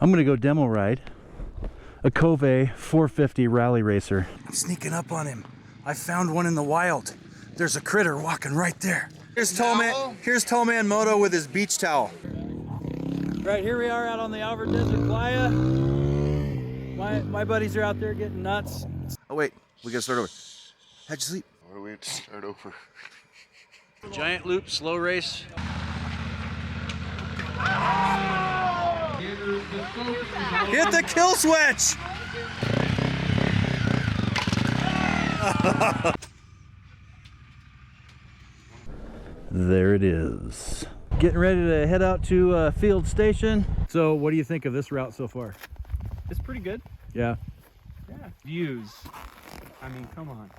I'm gonna go demo ride a KOVE 450 rally racer. I'm sneaking up on him. I found one in the wild. There's a critter walking right there. Here's Tollman Moto with his beach towel. Right, here we are out on the Alvar Desert Playa. My buddies are out there getting nuts. Oh wait, we gotta start over. How'd you sleep? Or we have to start over. Giant loop, slow race. Hit the kill switch! There it is. Getting ready to head out to Field Station. So what do you think of this route so far? It's pretty good. Yeah. Yeah. Views. I mean, come on.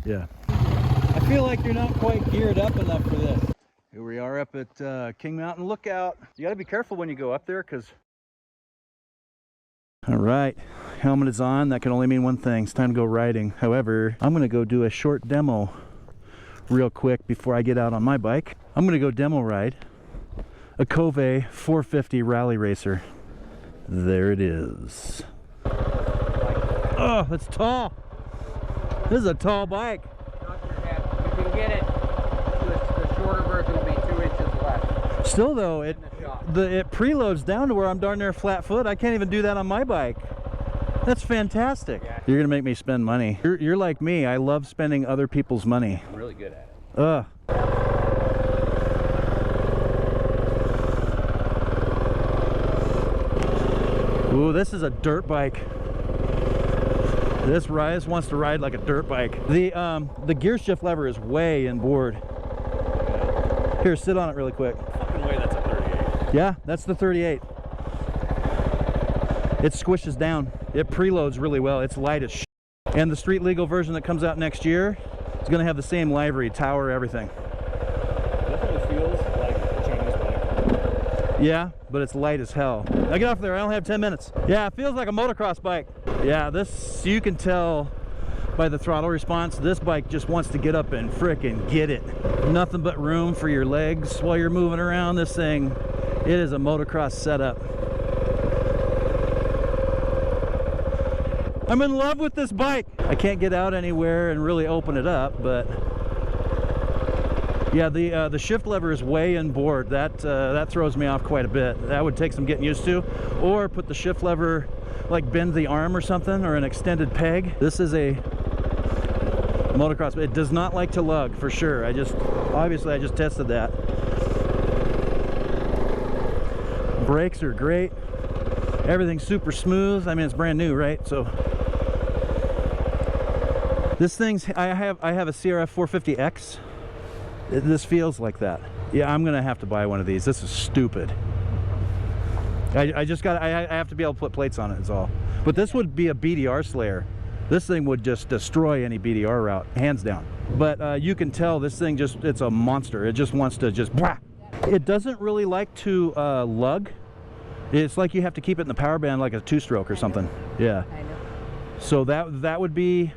Yeah. I feel like you're not quite geared up enough for this. Here we are up at King Mountain Lookout. You got to be careful when you go up there because... All right, helmet is on. That can only mean one thing. It's time to go riding. However, I'm going to go do a short demo real quick before I get out on my bike. I'm going to go demo ride a KOVE 450 rally racer. There it is. Oh, that's tall. This is a tall bike. You can get it. The shorter version will be 2 inches less. Still though, it preloads down to where I'm darn near flat foot. I can't even do that on my bike. That's fantastic. Yeah. You're gonna make me spend money. You're like me. I love spending other people's money. I'm really good at it. Ooh, this is a dirt bike. This wants to ride like a dirt bike. The gear shift lever is way inboard. Here, sit on it really quick. Fucking way, that's a 38. Yeah, that's the 38. It squishes down. It preloads really well. It's light as shit. And the street legal version that comes out next year is going to have the same livery, tower, everything. Definitely feels like a Chinese bike. Yeah, but it's light as hell. Now get off there. I only have 10 minutes. Yeah, it feels like a motocross bike. Yeah, this, you can tell by the throttle response, this bike just wants to get up and frickin' get it. Nothing but room for your legs while you're moving around. This thing, it is a motocross setup. I'm in love with this bike. I can't get out anywhere and really open it up, but yeah, the shift lever is way inboard. That throws me off quite a bit. That would take some getting used to, or put the shift lever, like bend the arm or something, or an extended peg. This is a motocross, but it does not like to lug for sure. Obviously I just tested that. Brakes are great. Everything's super smooth. I mean, it's brand new, right? So this thing's, I have a CRF 450X. This feels like that. Yeah, I'm gonna have to buy one of these. This is stupid. I have to be able to put plates on it is all. But this would be a BDR slayer. This thing would just destroy any BDR route, hands down. But you can tell this thing it's a monster. It just wants to just, blah. It doesn't really like to lug. It's like you have to keep it in the power band like a two-stroke or something. Yeah. I know. So that would be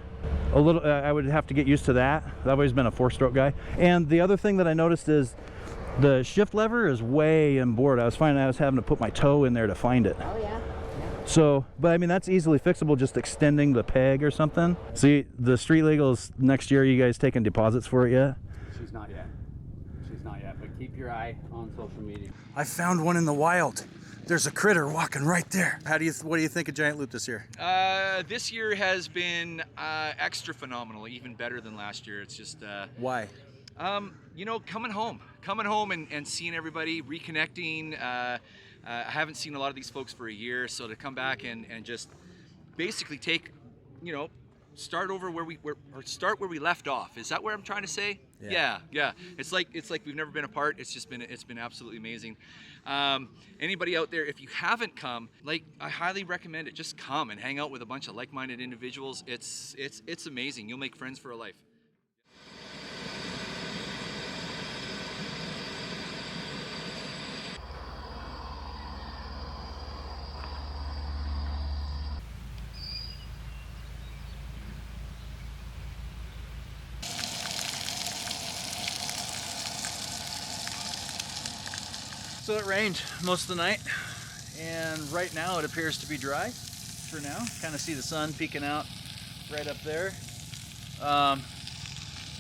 a little, I would have to get used to that. I've always been a four-stroke guy. And the other thing that I noticed is the shift lever is way inboard. I was finding I was having to put my toe in there to find it. Oh yeah. So, but I mean, that's easily fixable, just extending the peg or something. See, the street legals next year, you guys taking deposits for it yet? She's not yet. She's not yet, but keep your eye on social media. I found one in the wild. There's a critter walking right there. What do you think of Giant Loop this year? This year has been extra phenomenal, even better than last year. It's just Why? you know, coming home and seeing everybody, reconnecting. I haven't seen a lot of these folks for a year, so to come back and just basically take, you know, start where we left off. Is that where I'm trying to say? Yeah. It's like we've never been apart. It's been absolutely amazing. Anybody out there, if you haven't come, like, I highly recommend it. Just come and hang out with a bunch of like-minded individuals. It's amazing. You'll make friends for a life. So it rained most of the night, and right now it appears to be dry for now. Kind of see the sun peeking out right up there.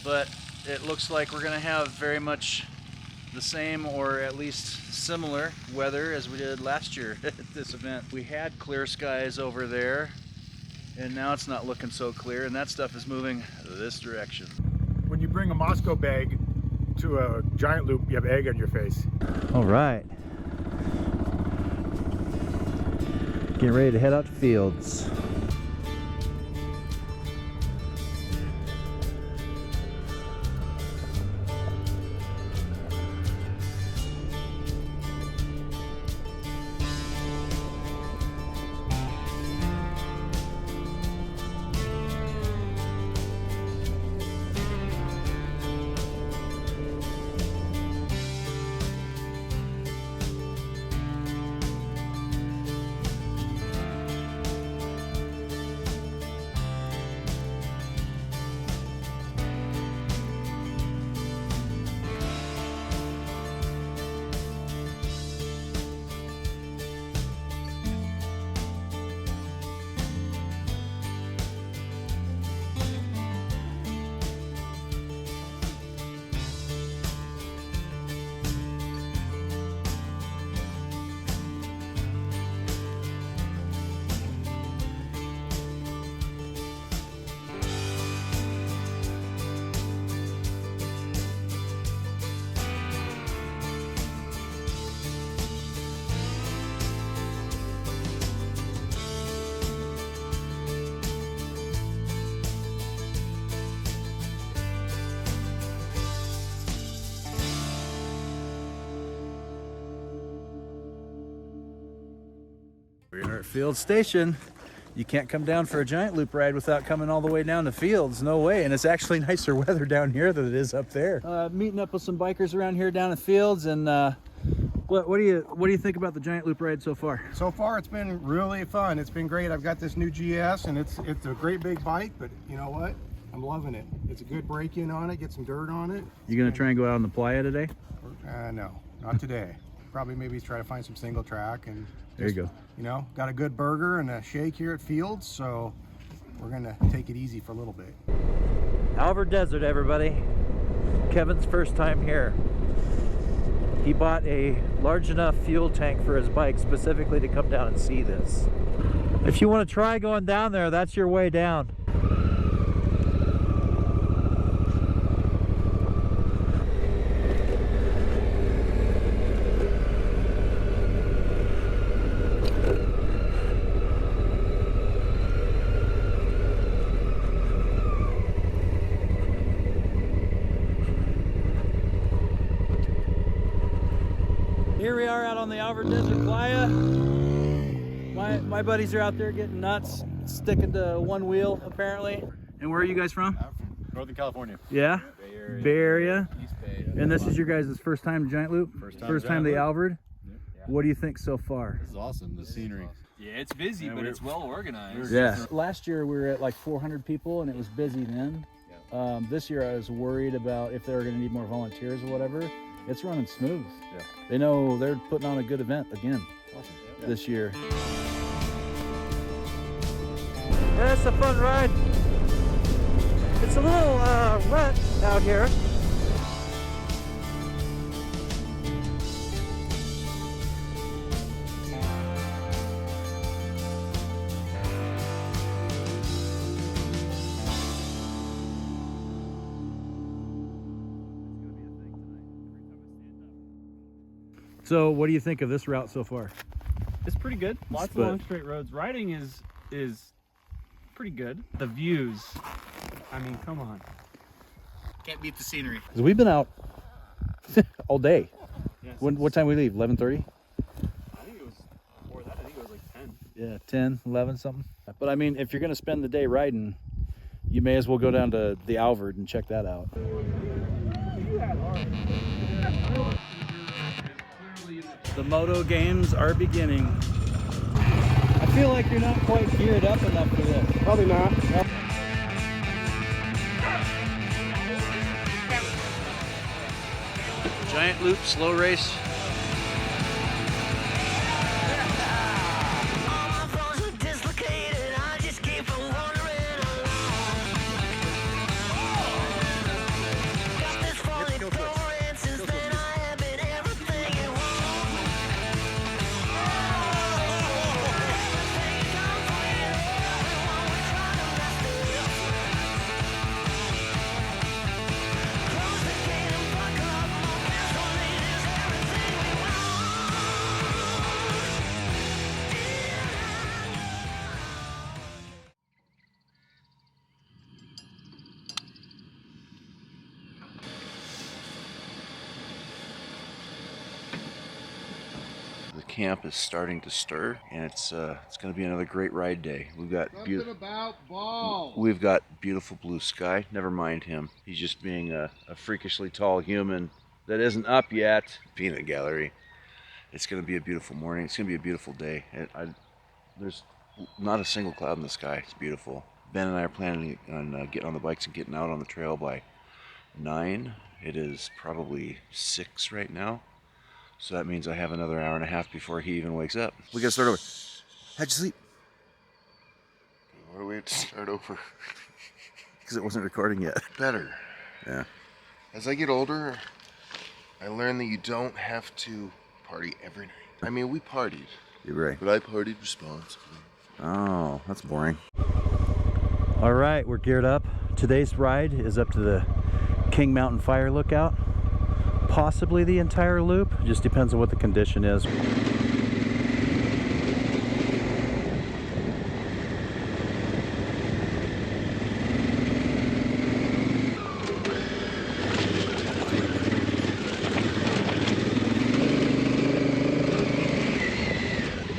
But it looks like we're gonna have very much the same, or at least similar weather as we did last year at this event. We had clear skies over there, and now it's not looking so clear, and that stuff is moving this direction. When you bring a Moscow bag to a giant loop, you have egg on your face. All right. Getting ready to head out to Fields. We're at Fields Station. You can't come down for a giant loop ride without coming all the way down to Fields. No way. And it's actually nicer weather down here than it is up there. Meeting up with some bikers around here down at Fields, and what do you think about the giant loop ride so far? So far, it's been really fun. It's been great. I've got this new GS, and it's a great big bike, but you know what? I'm loving it. It's a good break-in on it, get some dirt on it. You gonna try and go out on the playa today? No, not today. Probably maybe try to find some single track and There you go. You know, got a good burger and a shake here at Fields, so we're gonna take it easy for a little bit. Alvord Desert, everybody. Kevin's first time here. He bought a large enough fuel tank for his bike specifically to come down and see this. If you want to try going down there, that's your way down. Here we are out on the Alvord Desert Playa. My buddies are out there getting nuts, sticking to one wheel apparently. And where are you guys from? I'm from Northern California. Yeah? Bay Area. East Bay. And this is your guys' first time giant loop? First time the Alvord? Yeah. What do you think so far? This is awesome, the scenery. Yeah, it's busy, but it's well organized. Yeah. Last year we were at like 400 people and it was busy then. This year I was worried about if they were going to need more volunteers or whatever. It's running smooth. Yeah. They know they're putting on a good event again this year. Yeah, it's a fun ride. It's a little wet out here. So what do you think of this route so far? It's pretty good. Lots of long straight roads. Riding is pretty good. The views, I mean, come on. Can't beat the scenery. Because we've been out all day. Yeah, What time we leave? 11:30? I think it was before that. I think it was like 10. Yeah, 10, 11 something. But I mean, if you're going to spend the day riding, you may as well go down to the Alvord and check that out. The moto games are beginning. I feel like you're not quite geared up enough for this. Probably not. Giant loop, slow race. camp is starting to stir, and it's going to be another great ride day. We've got beautiful blue sky. Never mind him. He's just being a freakishly tall human that isn't up yet. Peanut gallery. It's going to be a beautiful morning. It's going to be a beautiful day. There's not a single cloud in the sky. It's beautiful. Ben and I are planning on getting on the bikes and getting out on the trail by 9. It is probably 6 right now. So that means I have another hour and a half before he even wakes up. We gotta start over. How'd you sleep? Why do we have to start over? Because it wasn't recording yet. Better. Yeah. As I get older, I learned that you don't have to party every night. I mean, we partied. You're right. But I partied responsibly. Oh, that's boring. All right, we're geared up. Today's ride is up to the King Mountain Fire Lookout. Possibly the entire loop, just depends on what the condition is.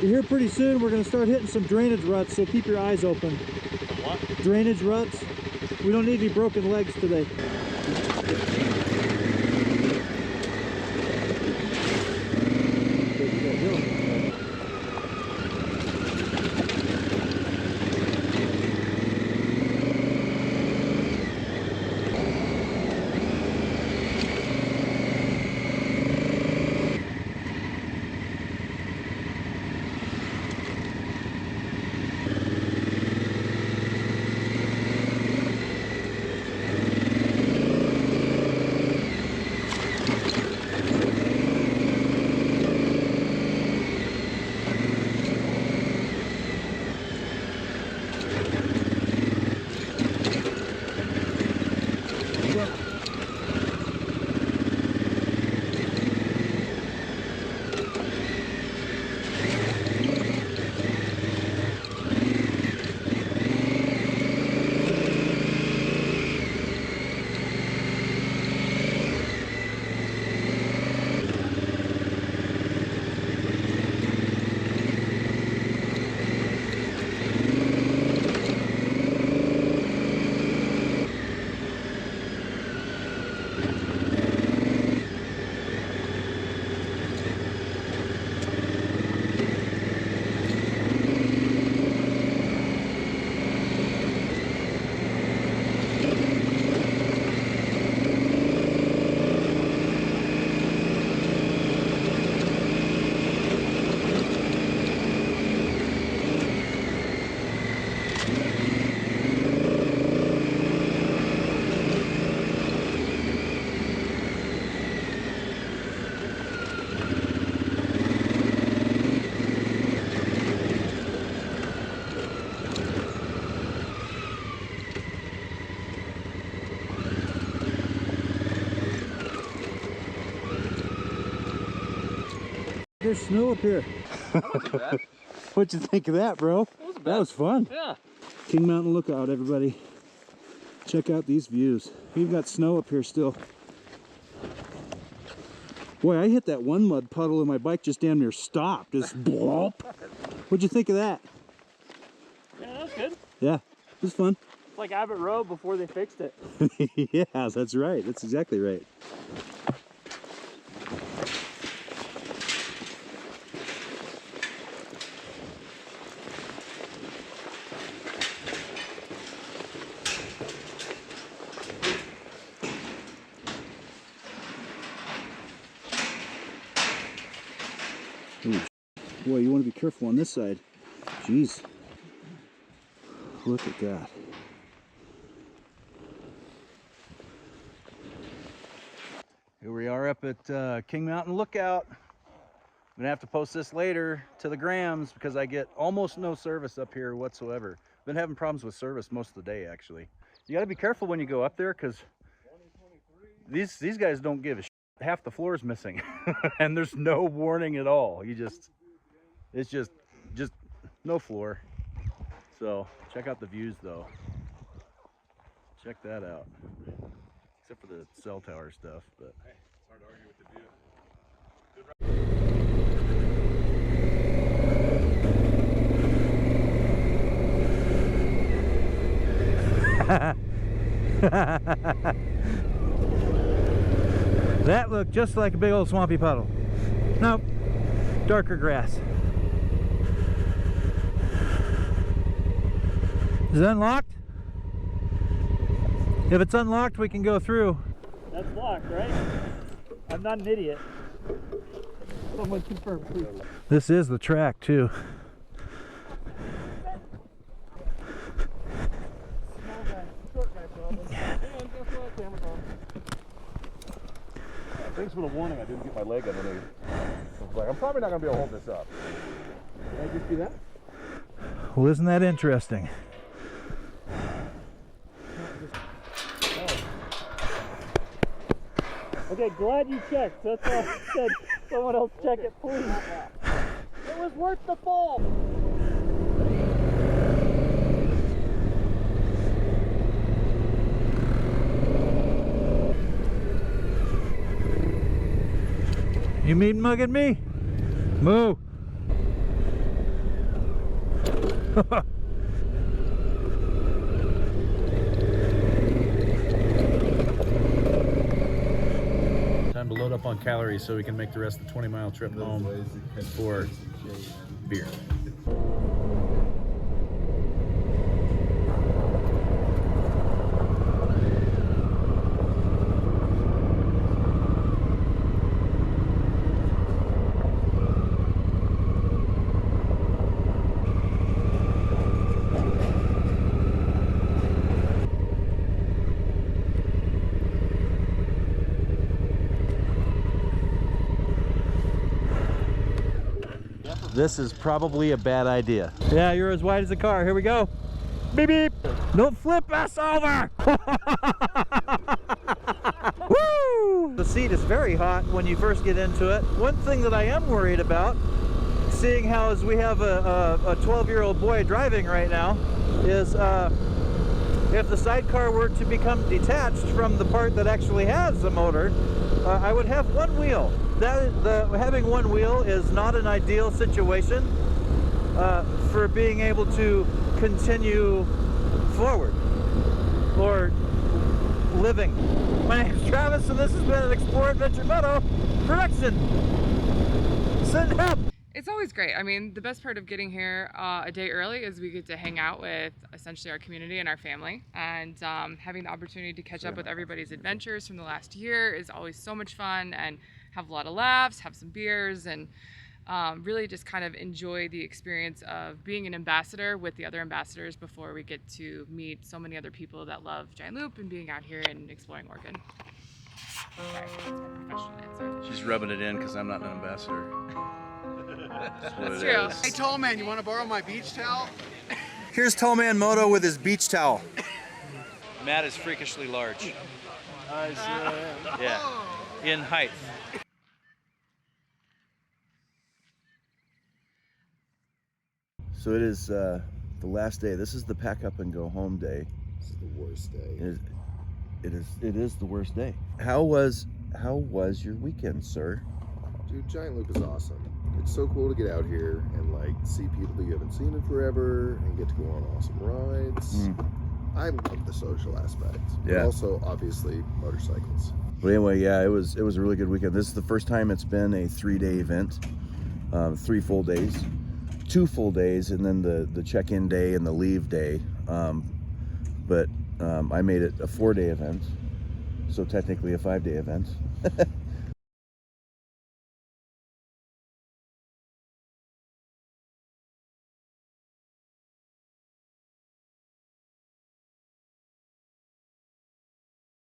Here pretty soon we're going to start hitting some drainage ruts, so keep your eyes open. What? Drainage ruts. We don't need any broken legs today. There's snow up here. What'd you think of that, bro? That was fun. Yeah. King Mountain Lookout, everybody. Check out these views. We've got snow up here still. Boy, I hit that one mud puddle and my bike just damn near stopped. Just blop. What'd you think of that? Yeah, that was good. Yeah, it was fun. It's like Abbott Road before they fixed it. Yeah, that's right. That's exactly right. Ooh, boy, you want to be careful on this side. Jeez. Look at that. Here we are up at King Mountain Lookout. I'm gonna have to post this later to the grams because I get almost no service up here whatsoever. Been having problems with service most of the day, actually. You gotta be careful when you go up there because these guys don't give a shit. Half the floor is missing and there's no warning at all. It's just no floor. So check out the views though. Check that out. Except for the cell tower stuff, but it's hard to argue with the view. That looked just like a big old swampy puddle. Nope, darker grass. Is it unlocked? If it's unlocked, we can go through. That's locked, right? I'm not an idiot. Someone confirm, please. This is the track, too. Thanks for the warning. I didn't get my leg underneath. I was like, I'm probably not going to be able to hold this up. Did I just do that? Well, isn't that interesting? Okay, glad you checked. That's all I said. Someone else check it, please. It was worth the fall. You mean mugging me? Moo! Time to load up on calories so we can make the rest of the 20-mile trip home for beer. This is probably a bad idea. Yeah, you're as wide as a car. Here we go. Beep beep. Don't flip us over. Woo! The seat is very hot when you first get into it. One thing that I am worried about, seeing how as we have a 12-year-old boy driving right now, is if the sidecar were to become detached from the part that actually has the motor, I would have one wheel. Having one wheel is not an ideal situation for being able to continue forward or living. My name is Travis, and this has been an Explore Adventure Moto production. Send help! It's always great. I mean, the best part of getting here a day early is we get to hang out with essentially our community and our family, and having the opportunity to catch up with everybody's adventures from the last year is always so much fun, and have a lot of laughs, have some beers, and really just kind of enjoy the experience of being an ambassador with the other ambassadors before we get to meet so many other people that love Giant Loop and being out here and exploring Oregon. Sorry, that's my professional answer. She's rubbing it in because I'm not an ambassador. That's true. Hey, Tall Man, you want to borrow my beach towel? Here's Tall Man Moto with his beach towel. Matt is freakishly large. Yeah, in height. So it is the last day. This is the pack up and go home day. This is the worst day. It is the worst day. How was your weekend, sir? Dude, Giant Loop is awesome. It's so cool to get out here and like see people that you haven't seen in forever and get to go on awesome rides. I love the social aspect. Yeah. But also, obviously, motorcycles. But anyway, yeah, it was a really good weekend. This is the first time it's been a 3-day event, 3 full days, 2 full days, and then the check-in day and the leave day. But I made it a 4-day event, so technically a 5-day event.